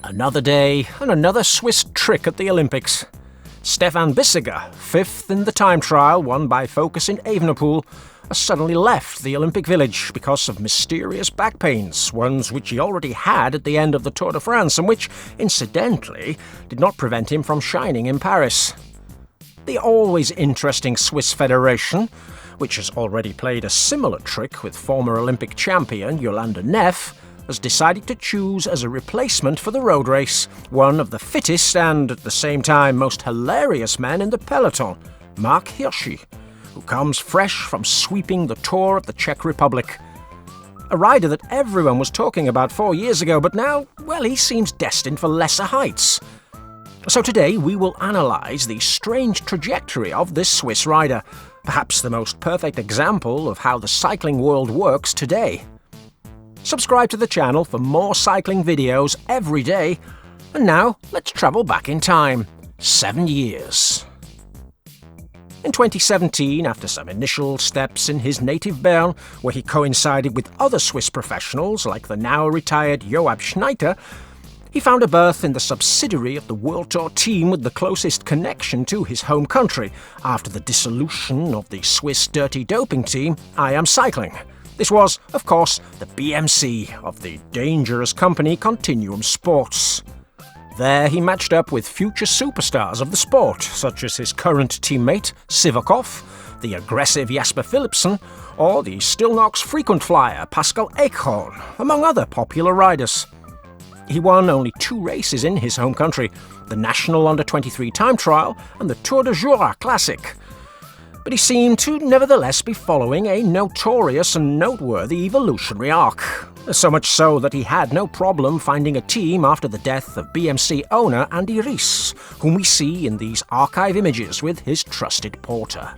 Another day and another Swiss trick at the Olympics. Stefan Bissegger, fifth in the time trial won by focusing Evenepoel, has suddenly left the Olympic Village because of mysterious back pains, ones which he already had at the end of the Tour de France and which, incidentally, did not prevent him from shining in Paris. The always interesting Swiss Federation, which has already played a similar trick with former Olympic champion Jolanda Neff, has decided to choose as a replacement for the road race one of the fittest and, at the same time, most hilarious men in the peloton, Marc Hirschi, who comes fresh from sweeping the Tour of the Czech Republic. A rider that everyone was talking about 4 years ago, but now, well, he seems destined for lesser heights. So today we will analyse the strange trajectory of this Swiss rider, perhaps the most perfect example of how the cycling world works today. Subscribe to the channel for more cycling videos every day. And now, let's travel back in time. 7 years. In 2017, after some initial steps in his native Bern, where he coincided with other Swiss professionals like the now-retired Joab Schneider, he found a berth in the subsidiary of the WorldTour team with the closest connection to his home country after the dissolution of the Swiss dirty doping team I Am Cycling. This was, of course, the BMC of the dangerous company Continuum Sports. There he matched up with future superstars of the sport, such as his current teammate Sivakov, the aggressive Jasper Philipsen, or the Stilnox frequent flyer Pascal Eichhorn, among other popular riders. He won only 2 races in his home country, the National Under-23 Time Trial and the Tour de Jura Classic. But he seemed to nevertheless be following a notorious and noteworthy evolutionary arc. So much so that he had no problem finding a team after the death of BMC owner Andy Ries, whom we see in these archive images with his trusted porter.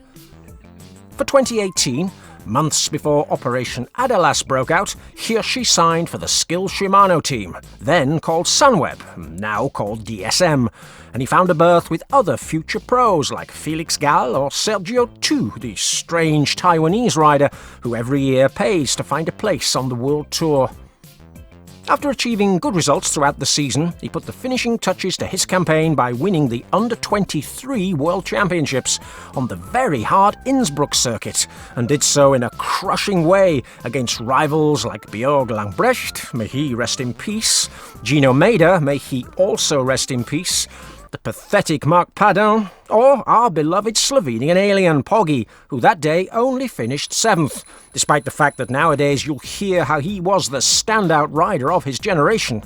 For 2018, months before Operation Adalas broke out, Hirschi signed for the Skill Shimano team, then called Sunweb, now called DSM, and he found a berth with other future pros like Felix Gall or Sergio Tu, the strange Taiwanese rider who every year pays to find a place on the World Tour. After achieving good results throughout the season, he put the finishing touches to his campaign by winning the Under-23 World Championships on the very hard Innsbruck circuit, and did so in a crushing way against rivals like Björg Langbrecht, may he rest in peace, Gino Mader, may he also rest in peace, the pathetic Marc Padin, or our beloved Slovenian alien Poggi, who that day only finished 7th, despite the fact that nowadays you'll hear how he was the standout rider of his generation.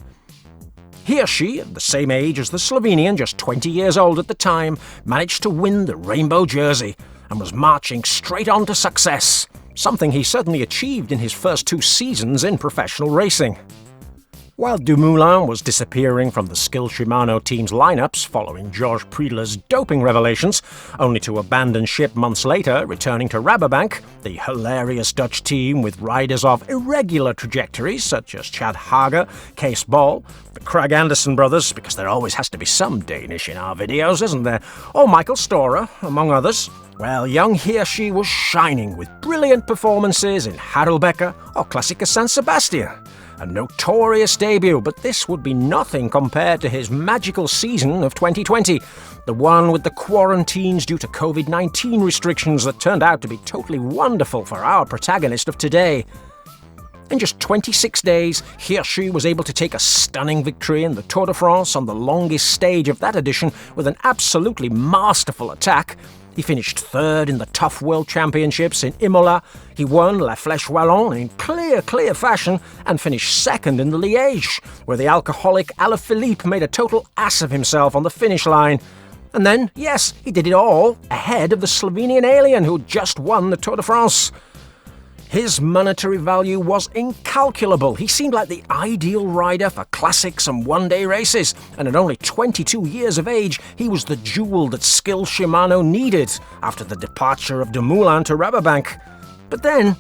Hirschi, at the same age as the Slovenian, just 20 years old at the time, managed to win the rainbow jersey and was marching straight on to success, something he certainly achieved in his first 2 seasons in professional racing. While Dumoulin was disappearing from the Skill Shimano team's lineups following Georges Preud'ler's doping revelations, only to abandon ship months later, returning to Rabobank, the hilarious Dutch team with riders of irregular trajectories such as Chad Hager, Kees Bol, the Krag Andersen brothers, because there always has to be some Danish in our videos, isn't there, or Michael Storer, among others. Well, young Hirschi was shining with brilliant performances in Harelbeke or Classica San Sebastian. A notorious debut, but this would be nothing compared to his magical season of 2020, the one with the quarantines due to COVID-19 restrictions that turned out to be totally wonderful for our protagonist of today. In just 26 days, Hirschi was able to take a stunning victory in the Tour de France on the longest stage of that edition with an absolutely masterful attack. He finished 3rd in the Tough World Championships in Imola, he won La Flèche Wallonne in clear fashion, and finished 2nd in the Liège, where the alcoholic Alaphilippe made a total ass of himself on the finish line. And then, yes, he did it all ahead of the Slovenian alien who just won the Tour de France. His monetary value was incalculable. He seemed like the ideal rider for classics and one-day races, and at only 22 years of age, he was the jewel that Skill Shimano needed after the departure of Dumoulin to Rabobank. But then,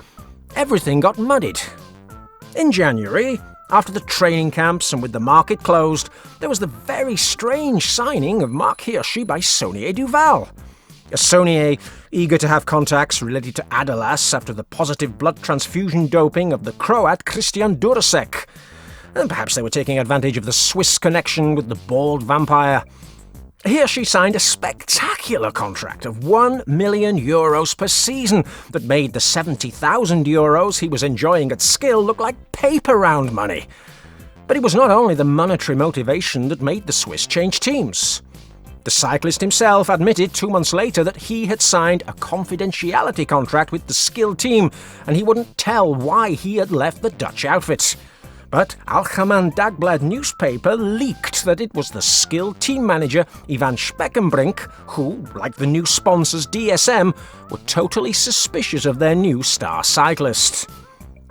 everything got muddied. In January, after the training camps and with the market closed, there was the very strange signing of Marc Hirschi by Saunier Duval. Saunier, eager to have contacts related to Adalas after the positive blood transfusion doping of the Croat Christian Durasek. and perhaps they were taking advantage of the Swiss connection with the bald vampire. Hirschi signed a spectacular contract of €1 million per season that made the €70,000 he was enjoying at Skill look like paper round money. But it was not only the monetary motivation that made the Swiss change teams. The cyclist himself admitted 2 months later that he had signed a confidentiality contract with the Skill team, and he wouldn't tell why he had left the Dutch outfit. But Algemeen Dagblad newspaper leaked that it was the Skill team manager Ivan Speckenbrink who, like the new sponsors DSM, were totally suspicious of their new star cyclist.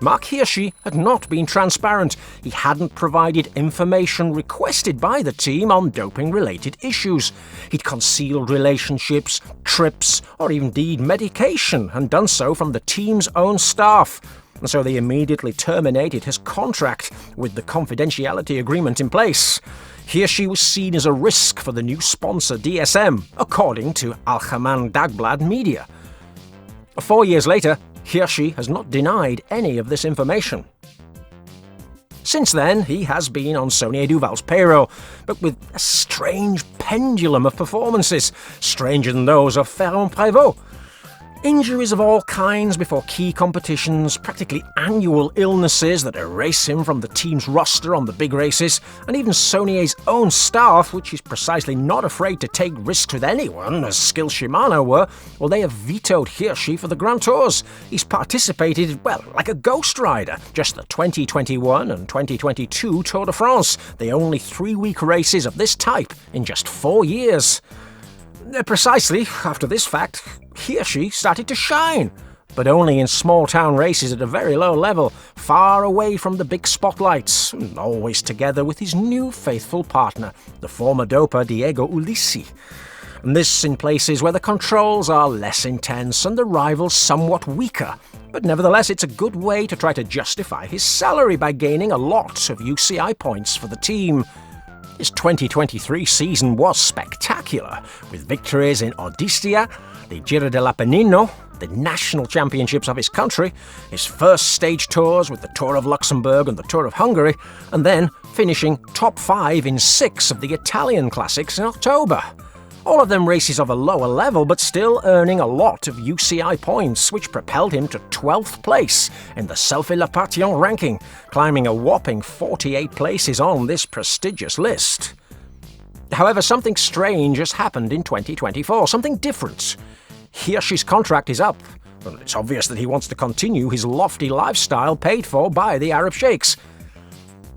Marc Hirschi had not been transparent. He hadn't provided information requested by the team on doping-related issues. He'd concealed relationships, trips, or indeed medication, and done so from the team's own staff. And so they immediately terminated his contract with the confidentiality agreement in place. Hirschi was seen as a risk for the new sponsor DSM, according to Algemeen Dagblad media. 4 years later, Hirschi has not denied any of this information. Since then, he has been on Saunier Duval's payroll, but with a strange pendulum of performances, stranger than those of Ferrand-Prévot. Injuries of all kinds before key competitions, practically annual illnesses that erase him from the team's roster on the big races, and even Saunier's own staff, which is precisely not afraid to take risks with anyone, as Skill Shimano were, well, they have vetoed Hirschi for the Grand Tours. He's participated, well, like a ghost rider, just the 2021 and 2022 Tour de France, the only 3-week races of this type in just 4 years. Precisely after this fact, Hirschi started to shine, but only in small-town races at a very low level, far away from the big spotlights, and always together with his new faithful partner, the former doper Diego Ulissi. And this in places where the controls are less intense and the rivals somewhat weaker, but nevertheless it's a good way to try to justify his salary by gaining a lot of UCI points for the team. His 2023 season was spectacular, with victories in Odistia, the Giro dell'Appennino, the national championships of his country, his first stage tours with the Tour of Luxembourg and the Tour of Hungary, and then finishing top 5 in 6 of the Italian classics in October. All of them races of a lower level, but still earning a lot of UCI points, which propelled him to 12th place in the Selfie-Le-Patient ranking, climbing a whopping 48 places on this prestigious list. However, something strange has happened in 2024, something different. Hirschi's contract is up, and it's obvious that he wants to continue his lofty lifestyle paid for by the Arab sheikhs.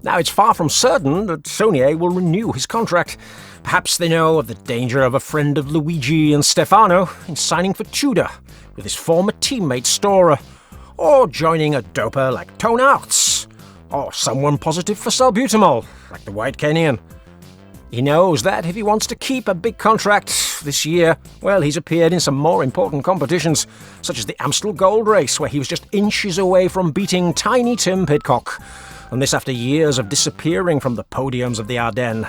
Now, it's far from certain that Saunier will renew his contract. Perhaps they know of the danger of a friend of Luigi and Stefano in signing for Tudor with his former teammate Storer, or joining a doper like Toon Aerts, or someone positive for salbutamol like the White Kenyan. He knows that if he wants to keep a big contract this year, well, he's appeared in some more important competitions, such as the Amstel Gold Race, where he was just inches away from beating Tiny Tim Pidcock, and this after years of disappearing from the podiums of the Ardennes.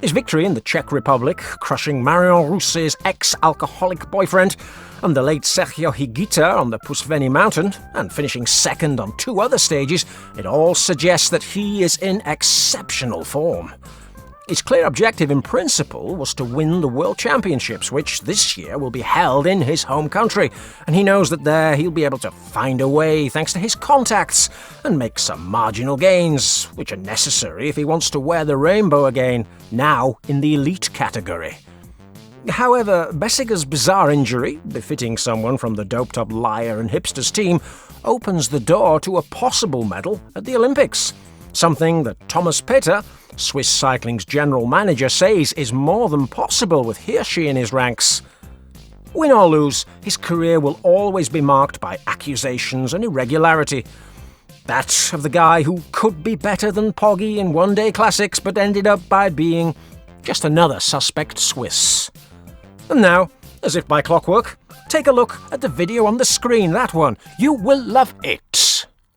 His victory in the Czech Republic, crushing Marion Rousset's ex-alcoholic boyfriend, and the late Sergio Higuita on the Pusveni Mountain, and finishing second on 2 other stages, it all suggests that he is in exceptional form. His clear objective in principle was to win the World Championships, which this year will be held in his home country, and he knows that there he'll be able to find a way thanks to his contacts and make some marginal gains, which are necessary if he wants to wear the rainbow again, now in the elite category. However, Bessiger's bizarre injury, befitting someone from the doped-up liar and hipsters team, opens the door to a possible medal at the Olympics, something that Thomas Peter, Swiss cycling's general manager, says is more than possible with Hirschi in his ranks. Win or lose, his career will always be marked by accusations and irregularity. That of the guy who could be better than Poggy in one-day classics but ended up by being just another suspect Swiss. And now, as if by clockwork, take a look at the video on the screen, that one. You will love it.